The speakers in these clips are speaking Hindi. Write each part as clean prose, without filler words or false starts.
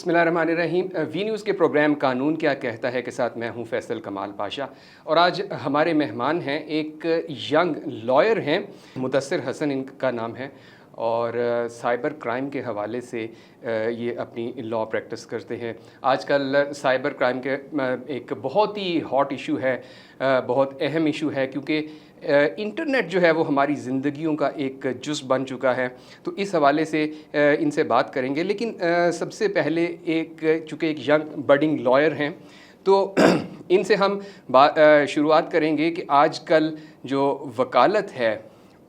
बिस्मिल्लाहिर्रहमानिर्रहीम। वी न्यूज़ के प्रोग्राम कानून क्या कहता है के साथ मैं हूं फैसल कमाल पाशा और आज हमारे मेहमान हैं एक यंग लॉयर हैं, मुदस्सिर हसन इनका नाम है और साइबर क्राइम के हवाले से ये अपनी लॉ प्रैक्टिस करते हैं। आजकल साइबर क्राइम के एक बहुत ही हॉट इशू है, बहुत अहम इशू है क्योंकि इंटरनेट जो है वो हमारी ज़िंदगियों का एक जुज़ बन चुका है। तो इस हवाले से इनसे बात करेंगे, लेकिन सबसे पहले चूँकि एक यंग बडिंग लॉयर हैं तो इनसे हम शुरुआत करेंगे कि आजकल जो वकालत है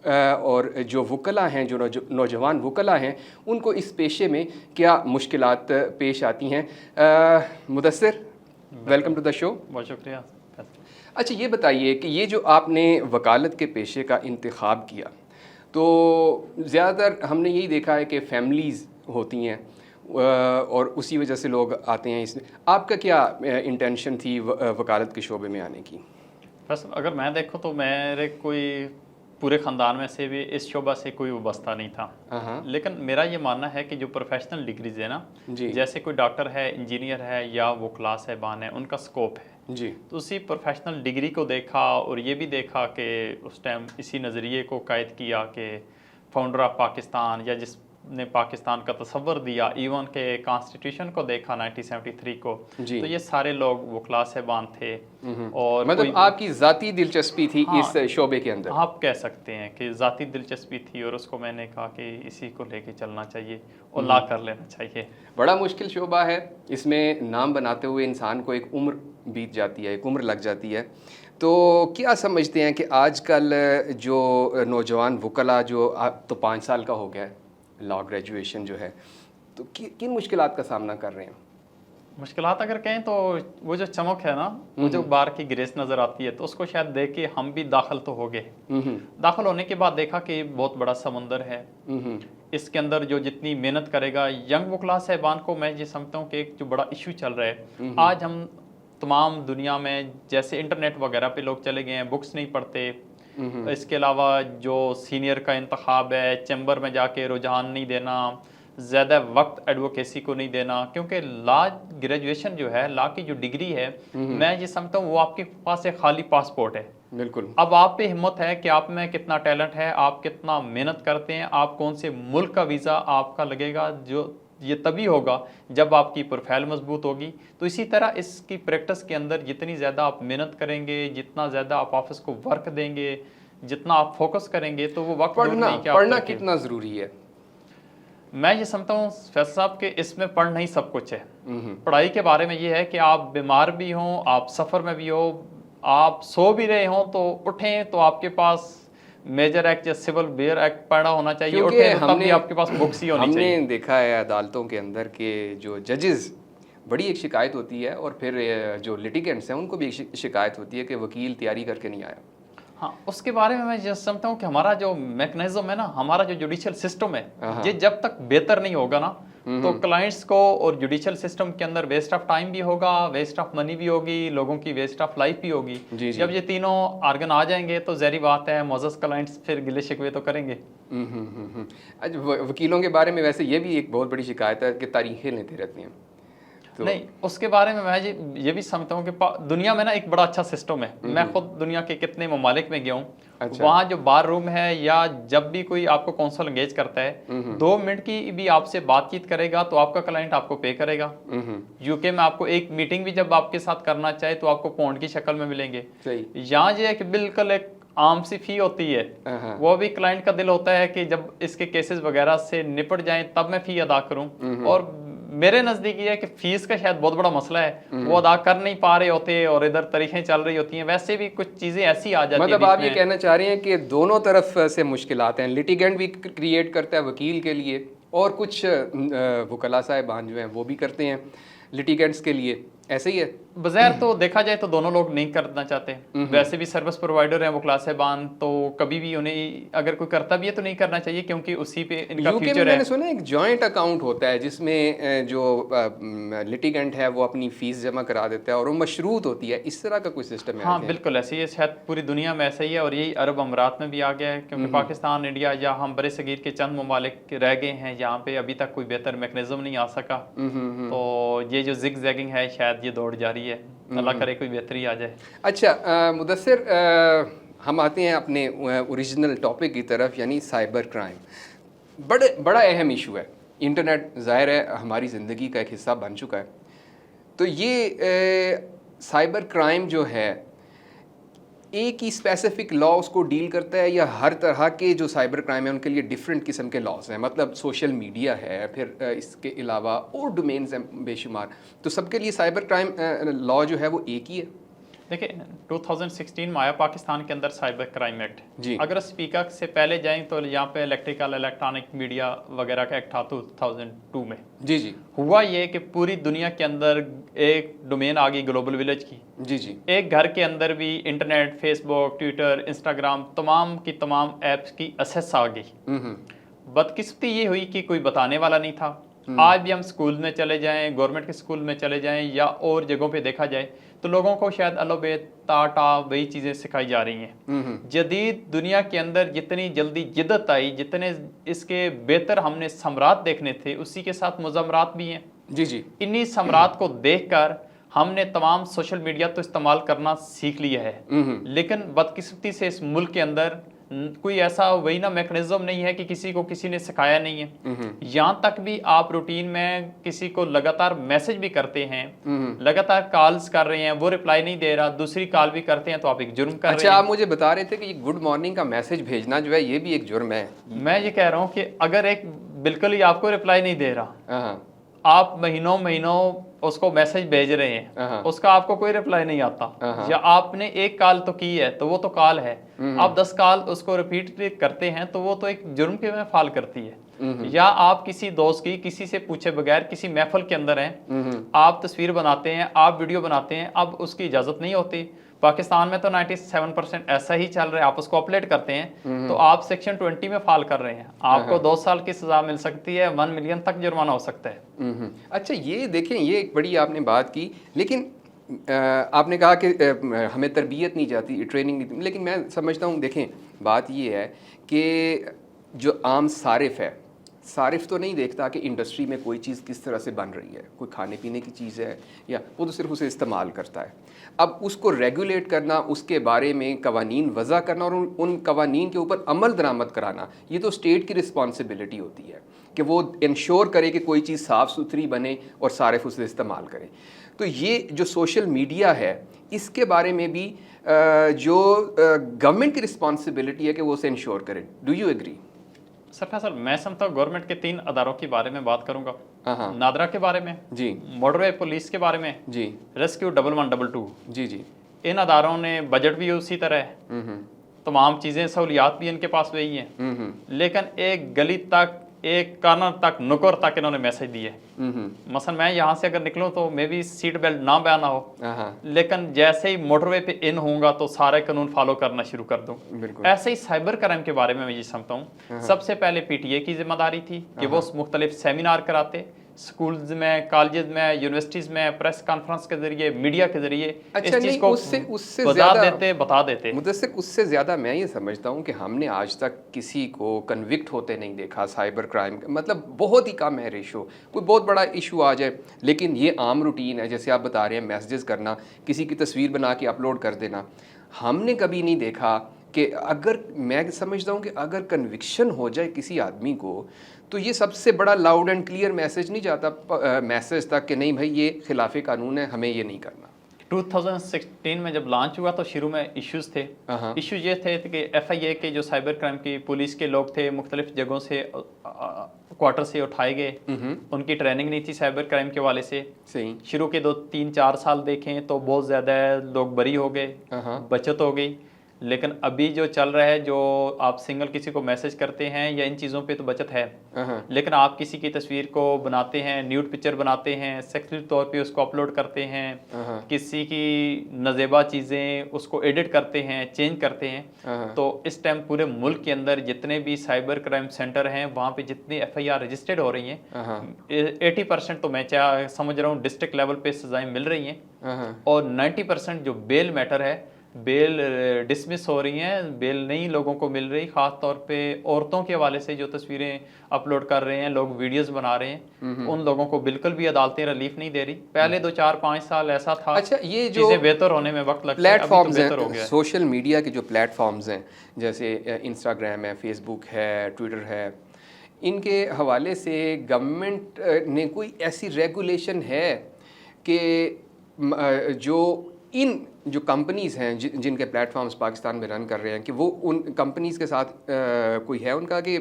और जो वकला हैं, जो नौजवान वकला हैं, उनको इस पेशे में क्या मुश्किलात पेश आती हैं। Mudassir, welcome to the show. बहुत शुक्रिया। अच्छा, ये बताइए कि ये जो आपने वकालत के पेशे का इंतखाब किया, तो ज़्यादातर हमने यही देखा है कि फैमिलीज़ होती हैं और उसी वजह से लोग आते हैं। इसमें आपका क्या इंटेंशन थी वकालत के शोबे में आने की? बस अगर मैं देखूँ तो मेरे कोई पूरे ख़ानदान में से भी इस शोबा से कोई वाबस्ता नहीं था। लेकिन मेरा ये मानना है कि जो प्रोफेशनल डिग्रीज है ना, जैसे कोई डॉक्टर है, इंजीनियर है या वो क्लास साहिबान है, उनका स्कोप है जी। तो उसी प्रोफेशनल डिग्री को देखा और ये भी देखा कि उस टाइम इसी नज़रिए को कायद किया कि फाउंडर ऑफ पाकिस्तान या जिसने पाकिस्तान का तस्वर दिया, इवन के कॉन्स्टिट्यूशन को देखा 1973 को, तो ये सारे लोग वो क्लास साहिबान थे। और मतलब आपकी ज़ाती दिलचस्पी थी इस शोबे के अंदर? आप कह सकते हैं कि ज़ाती दिलचस्पी थी और उसको मैंने कहा कि इसी को लेके चलना चाहिए और ला कर लेना चाहिए। बड़ा मुश्किल शोबा है, इसमें नाम बनाते हुए इंसान को एक उम्र बीत जाती है, एक उम्र लग जाती है। तो क्या समझते हैं कि आजकल जो नौजवान वकला जो तो 5 साल का हो गया है लॉ ग्रेजुएशन जो है, तो किन मुश्किलात का सामना कर रहे हैं? मुश्किलात अगर कहें तो वो जो चमक है ना, वो जो बार की ग्रेस नज़र आती है, तो उसको शायद देख के हम भी दाखिल तो हो गए। दाखिल होने के बाद देखा कि बहुत बड़ा समंदर है, इसके अंदर जो जितनी मेहनत करेगा यंग वकला साहिबान को, मैं ये समझता हूँ कि एक जो बड़ा इशू चल रहा है आज, हम तमाम दुनिया में जैसे इंटरनेट वगैरह पे लोग चले गए हैं, बुक्स नहीं पढ़ते। इसके अलावा जो सीनियर का इंतखाब है, चैम्बर में जाके रुझान नहीं देना, ज़्यादा वक्त एडवोकेसी को नहीं देना, क्योंकि लॉ ग्रेजुएशन जो है, लॉ की जो डिग्री है, मैं ये समझता हूँ वो आपके पास एक खाली पासपोर्ट है। बिल्कुल। अब आप पे हिम्मत है कि आप में कितना टैलेंट है, आप कितना मेहनत करते हैं, आप कौन से मुल्क का वीज़ा आपका लगेगा, जो ये तभी होगा जब आपकी प्रोफाइल मजबूत होगी। तो इसी तरह इसकी प्रैक्टिस के अंदर जितनी ज़्यादा आप मेहनत करेंगे, जितना ज़्यादा आप ऑफिस को वर्क देंगे, जितना आप फोकस करेंगे, तो वो वक्त पढ़ना कितना ज़रूरी है? मैं ये समझता हूँ फैसल साहब कि इसमें पढ़ना ही सब कुछ है। पढ़ाई के बारे में ये है कि आप बीमार भी हों, आप सफ़र में भी हो, आप सो भी रहे हों, तो उठें तो आपके पास मेजर एक्ट या सिविल बेयर एक्ट पढ़ा होना चाहिए, उठें तो तब भी आपके पास बुक्स ही होनी चाहिए। हमने देखा है अदालतों के अंदर के जो जजेस, बड़ी एक शिकायत होती है और फिर जो लिटिगेंट्स हैं उनको भी एक शिकायत होती है कि वकील तैयारी करके नहीं आया। हाँ, उसके बारे में मैं ये समझता हूँ कि हमारा जो मैकेनिज्म है ना, हमारा जो जुडिशियल सिस्टम है, ये जब तक बेहतर नहीं होगा ना, तो क्लाइंट्स को और जुडिशियल सिस्टम के अंदर वेस्ट ऑफ टाइम भी होगा, वेस्ट ऑफ मनी भी होगी, लोगों की वेस्ट ऑफ लाइफ भी होगी। जब ये तीनों आर्गन आ जाएंगे तो ज़ाहिर बात है मोअज़्ज़ज़ क्लाइंट्स फिर गिले शिकवे तो करेंगे। वकीलों के बारे में वैसे ये भी एक बहुत बड़ी शिकायत है कि तारीखें लेते रहते हैं। तो नहीं, उसके बारे में मैं ये भी समझता हूँ कि दुनिया में ना एक बड़ा अच्छा सिस्टम है। मैं खुद दुनिया के कितने ममालिक में गया हूँ। अच्छा। वहाँ जो बार रूम है या जब भी कोई आपको कौंसल एंगेज करता है, 2 मिनट की भी आपसे बातचीत करेगा तो आपका क्लाइंट आपको पे करेगा। यूके में आपको एक मीटिंग भी जब आपके साथ करना चाहे तो आपको पॉइंट की शक्ल में मिलेंगे। यहाँ जो है कि बिल्कुल एक आम सी फी होती है, वो भी क्लाइंट का दिल होता है कि जब इसके केसेस वगैरह से निपट जाएं तब मैं फ़ी अदा करूं। और मेरे नज़दीक ये है कि फ़ीस का शायद बहुत बड़ा मसला है, वो अदा कर नहीं पा रहे होते और इधर तारीखें चल रही होती हैं। वैसे भी कुछ चीज़ें ऐसी आ जाती हैं। मतलब आप ये कहना चाह रहे हैं कि दोनों तरफ से मुश्किलात हैं, लिटिगेंट भी क्रिएट करता है वकील के लिए और कुछ वकला साहिबान जो हैं वो भी करते हैं लिटिगेंट्स के लिए, ऐसे ही है? बज़ाहिर तो देखा जाए तो दोनों लोग नहीं करना चाहते। वैसे भी सर्विस प्रोवाइडर हैं वो क्लासेबान, तो कभी भी उन्हें अगर कोई करता भी है तो नहीं करना चाहिए, क्योंकि उसी पे इनका यूके में फ्यूचर मैंने है। सुना एक जॉइंट अकाउंट होता है जिसमें जो लिटिगेंट है वो अपनी फीस जमा करा देता है और वो मशरूत होती है, इस तरह का कोई सिस्टम है? हाँ बिल्कुल ऐसे ही है, शायद पूरी दुनिया में ऐसा ही है, और यही अरब अमारात में भी आ गया है, क्योंकि पाकिस्तान, इंडिया या हम बड़े सगीर के चंद ममालिक रह गए हैं जहाँ पे अभी तक कोई बेहतर मैकेनिज्म नहीं आ सका। तो ये जो जिग जैगिंग है शायद ये दौड़ जारी है, अल्लाह करे कोई बेहतरी आ जाए। अच्छा मुदस्सिर, हम आते हैं अपने ओरिजिनल टॉपिक की तरफ, यानी साइबर क्राइम। बड़ा अहम इशू है। इंटरनेट ज़ाहिर है हमारी ज़िंदगी का एक हिस्सा बन चुका है। तो ये साइबर क्राइम जो है, एक ही स्पेसिफिक लॉ उसको डील करता है या हर तरह के जो साइबर क्राइम है उनके लिए डिफरेंट किस्म के लॉज हैं? मतलब सोशल मीडिया है, फिर इसके अलावा और डोमेन्स हैं बेशुमार, तो सबके लिए साइबर क्राइम लॉ जो है वो एक ही है? देखिए 2016 में आया पाकिस्तान के अंदर साइबर क्राइम एक्ट जी। अगर स्पीकर से पहले जाएं तो यहाँ पे इलेक्ट्रिकल इलेक्ट्रॉनिक मीडिया वगैरह का एक्ट था 2002 में। जी जी। हुआ ये कि पूरी दुनिया के अंदर एक डोमेन आ गई ग्लोबल विलेज की। जी जी। एक घर के अंदर भी इंटरनेट, फेसबुक, ट्विटर, इंस्टाग्राम, तमाम की तमाम ऐप्स की एक्सेस आ गई। बदकिस्मती ये हुई कि कोई बताने वाला नहीं था। आज भी हम स्कूल में चले जाएं, गवर्नमेंट के स्कूल में चले जाएं या और जगहों पे देखा जाए तो लोगों को शायद अलोबेत, टाटा, वही चीज़ें सिखाई जा रही हैं। जदीद दुनिया के अंदर जितनी जल्दी जिद्दत आई, जितने इसके बेहतर हमने समरात देखने थे, उसी के साथ मुज़म्मरात भी हैं। जी जी। इन्हीं समरात को देखकर हमने तमाम सोशल मीडिया तो इस्तेमाल करना सीख लिया है, लेकिन बदकिस्मती से इस मुल्क के अंदर कोई ऐसा वही ना मैकेनिज्म नहीं है कि किसी को किसी ने सिखाया नहीं है। यहाँ तक भी आप रूटीन में किसी को लगातार मैसेज भी करते हैं, लगातार कॉल्स कर रहे हैं, वो रिप्लाई नहीं दे रहा, दूसरी कॉल भी करते हैं तो आप एक जुर्म कर रहे हैं। अच्छा, आप मुझे बता रहे थे कि गुड मॉर्निंग का मैसेज भेजना जो है ये भी एक जुर्म है। मैं ये कह रहा हूँ कि अगर एक बिल्कुल ही आपको रिप्लाई नहीं दे रहा, आप महीनों महीनों उसको मैसेज भेज रहे हैं, उसका आपको कोई रिप्लाई नहीं आता, या आपने एक कॉल तो की है तो वो तो कॉल है, आप 10 कॉल उसको रिपीट करते हैं तो वो तो एक जुर्म के में फाल करती है। या आप किसी दोस्त की किसी से पूछे बगैर किसी महफिल के अंदर हैं, आप तस्वीर बनाते हैं, आप वीडियो बनाते हैं, अब उसकी इजाज़त नहीं होती। पाकिस्तान में तो 97% ऐसा ही चल रहा है, आप उसको अपलोड करते हैं तो आप सेक्शन 20 में फाल कर रहे हैं, आपको 2 साल की सजा मिल सकती है, 1 मिलियन तक जुर्माना हो सकता है। अच्छा, ये देखें, ये एक बड़ी आपने बात की, लेकिन आपने कहा कि हमें तरबियत नहीं जाती, ट्रेनिंग नहीं, लेकिन मैं समझता हूँ, देखें बात ये है कि जो आम सारिफ है, सारिफ तो नहीं देखता कि इंडस्ट्री में कोई चीज़ किस तरह से बन रही है, कोई खाने पीने की चीज़ है, या वो तो सिर्फ उसे इस्तेमाल करता है। अब उसको रेगुलेट करना, उसके बारे में कवानीन वज़ा करना और उन कवानीन के ऊपर अमल दरामद कराना, ये तो स्टेट की रिस्पॉन्सिबिलिटी होती है कि वो इंश्योर करे कि कोई चीज़ साफ़ सुथरी बने और सारिफ उसे इस्तेमाल करे। तो ये जो सोशल मीडिया है, इसके बारे में भी जो गवर्नमेंट की रिस्पॉन्सिबिलिटी है कि वो उसे इंश्योर करे। Do you agree? सर मैं समझता हूँ गवर्नमेंट के 3 अदारों के बारे में बात करूंगा। नादरा के बारे में जी, मोटरवे पुलिस के बारे में जी, रेस्क्यू 1112 जी जी। इन अदारों ने बजट भी उसी तरह है, तमाम चीज़ें सहूलियात भी इनके पास वही हैं, लेकिन एक गली तक, एक कॉर्नर तक, नुक्कड़ तक इन्होंने मैसेज दिए। मसलन मैं यहाँ से अगर निकलूँ तो मे भी सीट बेल्ट ना पहना हो, लेकिन जैसे ही मोटरवे पे इन होऊंगा तो सारे कानून फॉलो करना शुरू कर दूँ। ऐसे ही साइबर क्राइम के बारे में मैं ये समझता हूँ, सबसे पहले पीटीए की जिम्मेदारी थी कि वो मुख्तलिफ सेमिनार कराते, स्कूल्स में, कॉलेज में, यूनिवर्सिटीज में, प्रेस कॉन्फ्रेंस के जरिए, मीडिया के जरिए इस चीज़ को उससे ज़्यादा बता देते। मुदस्सिर, उससे ज़्यादा मैं ये समझता हूँ कि हमने आज तक किसी को कन्विक्ट होते नहीं देखा साइबर क्राइम, मतलब बहुत ही कम है रेशो। कोई बहुत बड़ा इशू आ जाए, लेकिन ये आम रूटीन है, जैसे आप बता रहे हैं मैसेजेस करना, किसी की तस्वीर बना के अपलोड कर देना। हमने कभी नहीं देखा कि अगर, मैं समझता हूँ कि अगर कन्विक्शन हो जाए किसी आदमी को, तो ये सबसे बड़ा लाउड एंड क्लियर मैसेज नहीं जाता मैसेज तक कि नहीं भाई ये खिलाफ कानून है, हमें ये नहीं करना। 2016 में जब लॉन्च हुआ तो शुरू में इश्यूज थे। इश्यूज ये थे कि FIA के जो साइबर क्राइम की पुलिस के लोग थे, मुख्तलिफ जगहों से, क्वार्टर से उठाए गए, उनकी ट्रेनिंग नहीं थी साइबर क्राइम के वाले से। सही, शुरू के 2, 3, 4 साल देखें तो बहुत ज़्यादा लोग बरी हो गए, बचत हो गई, लेकिन अभी जो चल रहा है, जो आप सिंगल किसी को मैसेज करते हैं या इन चीज़ों पे तो बचत है, लेकिन आप किसी की तस्वीर को बनाते हैं, न्यूड पिक्चर बनाते हैं, सेक्सुअल तौर पे उसको अपलोड करते हैं, किसी की नजेबा चीज़ें उसको एडिट करते हैं, चेंज करते हैं, तो इस टाइम पूरे मुल्क के अंदर जितने भी साइबर क्राइम सेंटर हैं वहाँ पे जितनी FIR रजिस्टर्ड हो रही हैं, 80% तो मैं समझ रहा हूँ डिस्ट्रिक्ट लेवल पे सजाएं मिल रही हैं, और 90% जो बेल मैटर है, बेल डिसमिस हो रही हैं, बेल नहीं लोगों को मिल रही। ख़ास तौर पे औरतों के हवाले से जो तस्वीरें अपलोड कर रहे हैं लोग, वीडियोस बना रहे हैं, उन लोगों को बिल्कुल भी अदालतें रिलीफ नहीं दे रही। पहले 2-4-5 साल ऐसा था। अच्छा, ये जो चीज़ें बेहतर होने में वक्त लगता है, प्लेटफॉर्म्स अभी तो बेहतर हो गया हैं, सोशल मीडिया के जो प्लेटफॉर्म्स हैं, जैसे इंस्टाग्राम है, फेसबुक है, ट्विटर है, इनके हवाले से गवर्नमेंट ने कोई ऐसी रेगुलेशन है कि जो कंपनीज़ हैं जिनके प्लेटफॉर्म्स पाकिस्तान में रन कर रहे हैं, कि वो उन कंपनीज़ के साथ कोई है उनका कि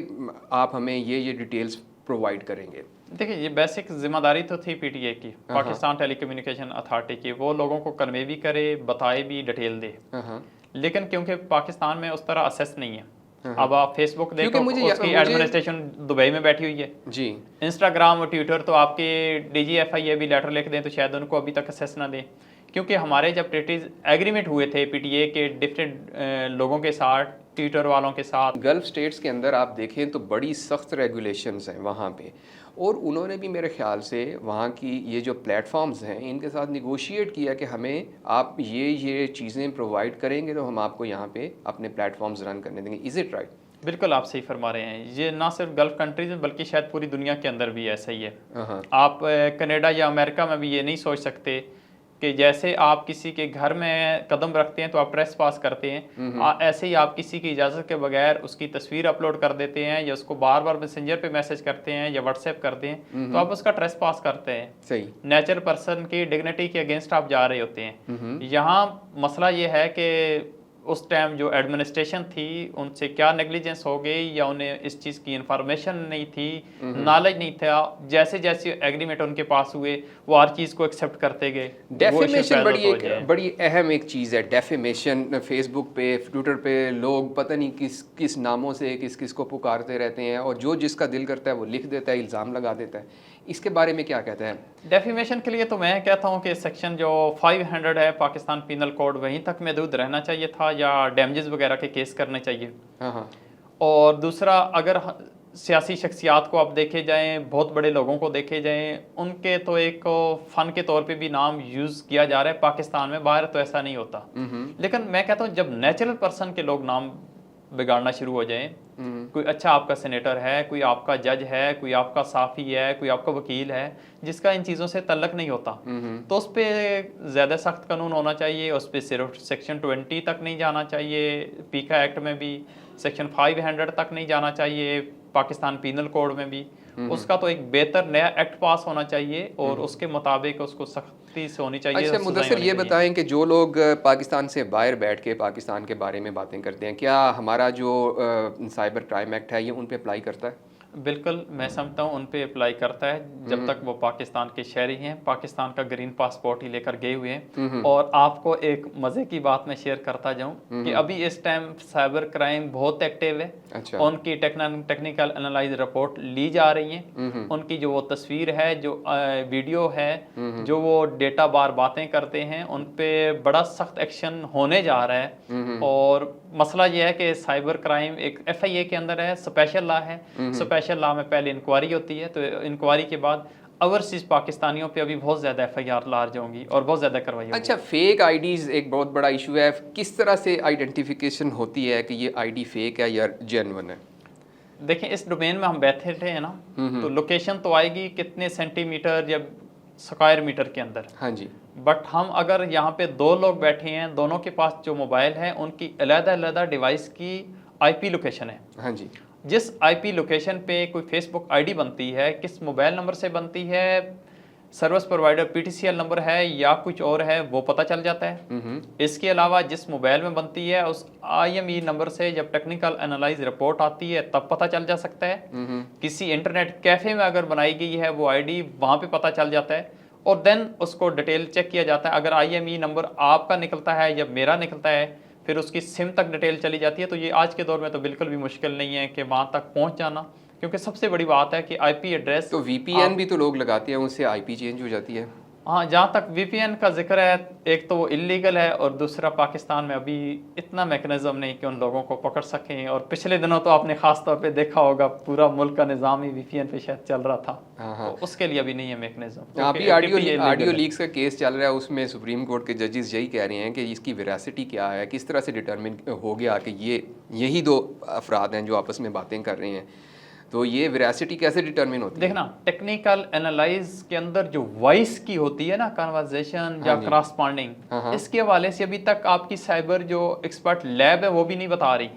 आप हमें ये डिटेल्स प्रोवाइड करेंगे? देखिए, ये बेसिक जिम्मेदारी तो थी PTA की, पाकिस्तान टेलीकम्युनिकेशन अथॉरिटी की, वो लोगों को कन्वे भी करे, बताए भी, डिटेल दे, लेकिन क्योंकि पाकिस्तान में उस तरह असेस नहीं है। अब आप फेसबुक देखो, उसकी एडमिनिस्ट्रेशन दुबई में बैठी हुई है जी। इंस्टाग्राम और ट्विटर तो आपके DGFI भी लेटर लिख दें तो शायद उनको अभी तक असेस ना दें, क्योंकि हमारे जब ट्रीटीज एग्रीमेंट हुए थे PTA के डिफरेंट लोगों के साथ, ट्विटर वालों के साथ, गल्फ स्टेट्स के अंदर आप देखें तो बड़ी सख्त रेगुलेशंस हैं वहाँ पे, और उन्होंने भी मेरे ख्याल से वहाँ की ये जो प्लेटफॉर्म्स हैं इनके साथ निगोशिएट किया कि हमें आप ये चीज़ें प्रोवाइड करेंगे तो हम आपको यहाँ पे अपने प्लेटफॉर्म्स रन करने देंगे। Is it right? बिल्कुल, आप सही फरमा रहे हैं। ये ना सिर्फ गल्फ कंट्रीज में बल्कि शायद पूरी दुनिया के अंदर भी ऐसा ही है। आप कनाडा या अमेरिका में भी ये नहीं सोच सकते कि जैसे आप किसी के घर में कदम रखते हैं तो आप ट्रेस पास करते हैं, ऐसे ही आप किसी की इजाज़त के बगैर उसकी तस्वीर अपलोड कर देते हैं या उसको बार बार मैसेंजर पे मैसेज करते हैं या व्हाट्सएप करते हैं, तो आप उसका ट्रेस पास करते हैं। सही, नेचुरल पर्सन की डिग्निटी के अगेंस्ट आप जा रहे होते हैं। यहाँ मसला ये है कि उस टाइम जो एडमिनिस्ट्रेशन थी उनसे क्या नेग्लिजेंस हो गई, या उन्हें इस चीज़ की इंफॉर्मेशन नहीं थी, नॉलेज नहीं था। जैसे जैसे एग्रीमेंट उनके पास हुए वो हर चीज़ को एक्सेप्ट करते गए। डेफेमेशन बड़ी अहम एक चीज़ है। डेफेमेशन फेसबुक पे, ट्विटर पे लोग पता नहीं किस नामों से किस को पुकारते रहते हैं, और जो जिसका दिल करता है वो लिख देता है, इल्ज़ाम लगा देता है। इसके बारे में क्या कहते हैं? डेफेमेशन के लिए तो मैं कहता हूँ कि सेक्शन जो 500 है पाकिस्तान पीनल कोड वहीं तक महदूद रहना चाहिए था, या डैमेजेस वगैरह के केस करने चाहिए। और दूसरा, अगर सियासी शख्सियात को आप देखे जाएं, बहुत बड़े लोगों को देखे जाएं, उनके तो एक फ़न के तौर पे भी नाम यूज़ किया जा रहा है पाकिस्तान में, बाहर तो ऐसा नहीं होता। लेकिन मैं कहता हूँ जब नेचुरल पर्सन के लोग नाम बिगाड़ना शुरू हो जाएं, कोई अच्छा आपका सेनेटर है, कोई आपका जज है, कोई आपका साफ़ी है, कोई आपका वकील है जिसका इन चीज़ों से तल्लक नहीं होता, तो उस पर ज़्यादा सख्त कानून होना चाहिए। उस पर सिर्फ सेक्शन 20 तक नहीं जाना चाहिए, पीका एक्ट में भी सेक्शन 500 तक नहीं जाना चाहिए, पाकिस्तान पीनल कोड में भी। उसका तो एक बेहतर नया एक्ट पास होना चाहिए और उसके मुताबिक उसको सख्ती से होनी चाहिए। अच्छा मुदस्सिर, ये बताएं कि जो लोग पाकिस्तान से बाहर बैठ के पाकिस्तान के बारे में बातें करते हैं, क्या हमारा जो साइबर क्राइम एक्ट है ये उन पे अप्लाई करता है? बिल्कुल, मैं समझता हूँ उन पे अप्लाई करता है, जब तक वो पाकिस्तान के शहरी हैं, पाकिस्तान का ग्रीन पासपोर्ट ही लेकर गए हुए हैं। और आपको एक मज़े की बात मैं शेयर करता जाऊँ कि अभी इस टाइम साइबर क्राइम बहुत एक्टिव है। अच्छा। उनकी टेक्निकल एनालाइज रिपोर्ट ली जा रही हैं, उनकी जो वो तस्वीर है, जो वीडियो है, जो वो डेटा बार बातें करते हैं, उन पर बड़ा सख्त एक्शन होने जा रहा है। और मसला ये है कि साइबर क्राइम एक FIA के अंदर है, स्पेशल लॉ है। स्पेशल लॉ में पहले इंक्वायरी होती है, तो इंक्वायरी के बाद ओवरसीज पाकिस्तानियों पे अभी बहुत ज़्यादा FIR लार्ज होंगी और बहुत ज़्यादा करवाई होगी। अच्छा, फेक आईडीज़ एक बहुत बड़ा इशू है। किस तरह से आइडेंटिफिकेशन होती है कि ये आईडी फेक है या जेन्युइन है? देखें, इस डोमेन में हम बैठे थे ना, तो लोकेशन तो आएगी कितने सेंटीमीटर या स्क्वायर मीटर के अंदर। हाँ जी। बट हम अगर यहाँ पे 2 लोग बैठे हैं, दोनों के पास जो मोबाइल है उनकी अलग-अलग डिवाइस की IP लोकेशन है। हाँ जी। जिस IP लोकेशन पे कोई फेसबुक ID बनती है, किस मोबाइल नंबर से बनती है, सर्विस प्रोवाइडर PTCL नंबर है या कुछ और है, वो पता चल जाता है। इसके अलावा जिस मोबाइल में बनती है उस IME नंबर से जब टेक्निकल एनालाइज रिपोर्ट आती है तब पता चल जा सकता है। किसी इंटरनेट कैफे में अगर बनाई गई है वो ID, वहाँ पे पता चल जाता है और देन उसको डिटेल चेक किया जाता है। अगर IME नंबर आपका निकलता है या मेरा निकलता है फिर उसकी सिम तक डिटेल चली जाती है। तो ये आज के दौर में तो बिल्कुल भी मुश्किल नहीं है कि वहाँ तक पहुँच जाना, क्योंकि सबसे बड़ी बात है कि आईपी एड्रेस। तो वीपीएन भी तो लोग लगाते हैं, उससे आईपी चेंज हो जाती है। हाँ, जहाँ तक वीपीएन का जिक्र है, एक तो वो इलीगल है और दूसरा पाकिस्तान में अभी इतना मैकेनिज्म नहीं कि उन लोगों को पकड़ सकें। और पिछले दिनों तो आपने खास तौर पे देखा होगा पूरा मुल्क का निज़ाम ही वीपीएन पे शायद चल रहा था। हाँ। तो उसके लिए अभी नहीं है मैकेनिज्म। अभी ऑडियो लीक्स का केस चल रहा है, उसमें सुप्रीम कोर्ट के जजेस यही कह रहे हैं कि इसकी वेरासिटी क्या है, किस तरह से डिटरमिन हो गया कि यही दो अफराद हैं जो आपस में बातें कर रहे हैं। तो ये वेरासिटी कैसे डिटरमिन होती है? देखना, टेक्निकल एनालाइज के अंदर जो वॉइस की होती है ना, कन्वर्सेशन या क्रॉसपॉन्डिंग, इसके हवाले से अभी तक आपकी साइबर जो एक्सपर्ट लैब है वो भी नहीं बता रही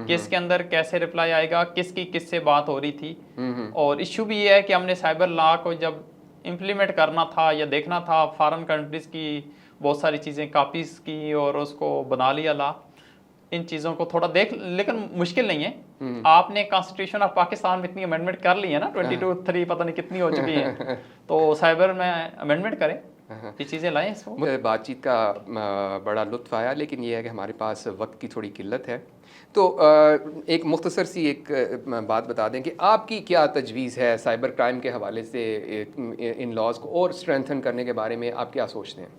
कि इसके अंदर कैसे रिप्लाई आएगा, किसकी किससे बात हो रही थी। और इशू भी ये है कि हमने साइबर लॉ को जब इम्प्लीमेंट करना था या देखना था, फॉरेन कंट्रीज की बहुत सारी चीज़ें कापीज की और उसको बना लिया लॉ, इन चीज़ों को थोड़ा देख, लेकिन मुश्किल नहीं है। आपने कॉन्स्टिट्यूशन ऑफ पाकिस्तान में इतनी अमेंडमेंट कर ली है ना, 22-3 पता नहीं कितनी हो चुकी है, तो साइबर में अमेंडमेंट करें, ये चीज़ें लाएं इसको। बातचीत का बड़ा लुत्फ आया, लेकिन ये है कि हमारे पास वक्त की थोड़ी किल्लत है। तो एक मुख्तसर सी एक बात बता दें कि आपकी क्या तजवीज़ है साइबर क्राइम के हवाले से, इन लॉज को और स्ट्रेंथन करने के बारे में आप क्या सोचते हैं?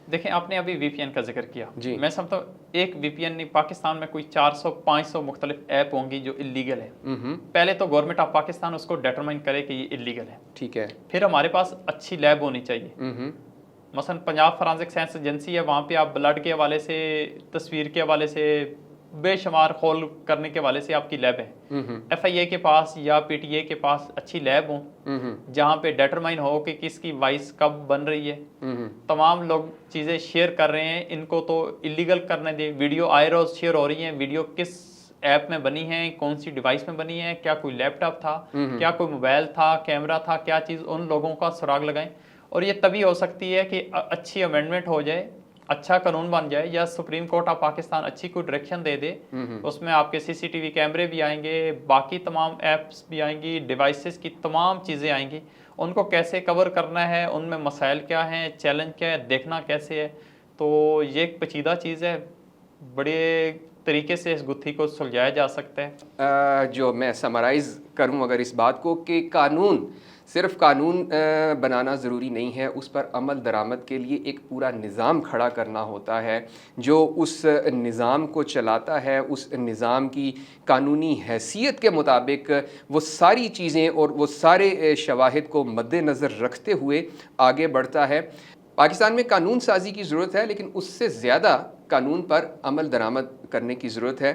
देखें, आपने अभी वीपीएन का जिक्र किया जी। मैं समझता हूँ एक वीपीएन नहीं, पाकिस्तान में कोई 400-500 मुख्तलिफ ऐप होंगी जो इलीगल है। पहले तो गवर्नमेंट ऑफ पाकिस्तान उसको डिटरमाइन करे कि ये इलीगल है, ठीक है। फिर हमारे पास अच्छी लैब होनी चाहिए। मसलन पंजाब फॉरेंसिक साइंस एजेंसी है, वहाँ पे आप ब्लड के हवाले से, तस्वीर के हवाले से, बेशुमार खोल करने के वाले से आपकी लैब है। एफआईए के पास या पीटीए के पास अच्छी लैब हो जहाँ पे डिटरमाइन हो कि किसकी वॉइस कब बन रही है। तमाम लोग चीज़ें शेयर कर रहे हैं, इनको तो इलीगल करने दे। वीडियो आयरोज शेयर हो रही हैं, वीडियो किस ऐप में बनी है, कौन सी डिवाइस में बनी है, क्या कोई लैपटॉप था, क्या कोई मोबाइल था, कैमरा था, क्या चीज़, उन लोगों का सुराग लगाएं। और ये तभी हो सकती है कि अच्छी अमेंडमेंट हो जाए, अच्छा कानून बन जाए, या सुप्रीम कोर्ट ऑफ पाकिस्तान अच्छी कोई डायरेक्शन दे दे, उसमें आपके सीसीटीवी कैमरे भी आएंगे, बाकी तमाम ऐप्स भी आएंगी, डिवाइसेस की तमाम चीज़ें आएंगी, उनको कैसे कवर करना है, उनमें मसाइल क्या हैं, चैलेंज क्या है, देखना कैसे है। तो ये एक पेचीदा चीज़ है, बड़े तरीके से इस गुत्थी को सुलझाया जा सकता है। जो मैं समराइज़ करूं अगर इस बात को, कि कानून सिर्फ कानून बनाना ज़रूरी नहीं है, उस पर अमल दरामद के लिए एक पूरा निज़ाम खड़ा करना होता है जो उस निज़ाम को चलाता है, उस निज़ाम की कानूनी हैसियत के मुताबिक वो सारी चीज़ें और वो सारे शवाहिद को मद्देनज़र रखते हुए आगे बढ़ता है। पाकिस्तान में कानून साजी की ज़रूरत है, लेकिन उससे ज़्यादा कानून पर अमल दरामद करने की ज़रूरत है।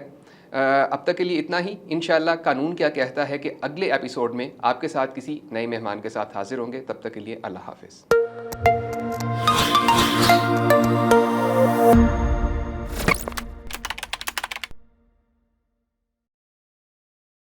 अब तक के लिए इतना ही। इंशाअल्लाह कानून क्या कहता है कि अगले एपिसोड में आपके साथ किसी नए मेहमान के साथ हाजिर होंगे। तब तक के लिए अल्लाह हाफ़िज़।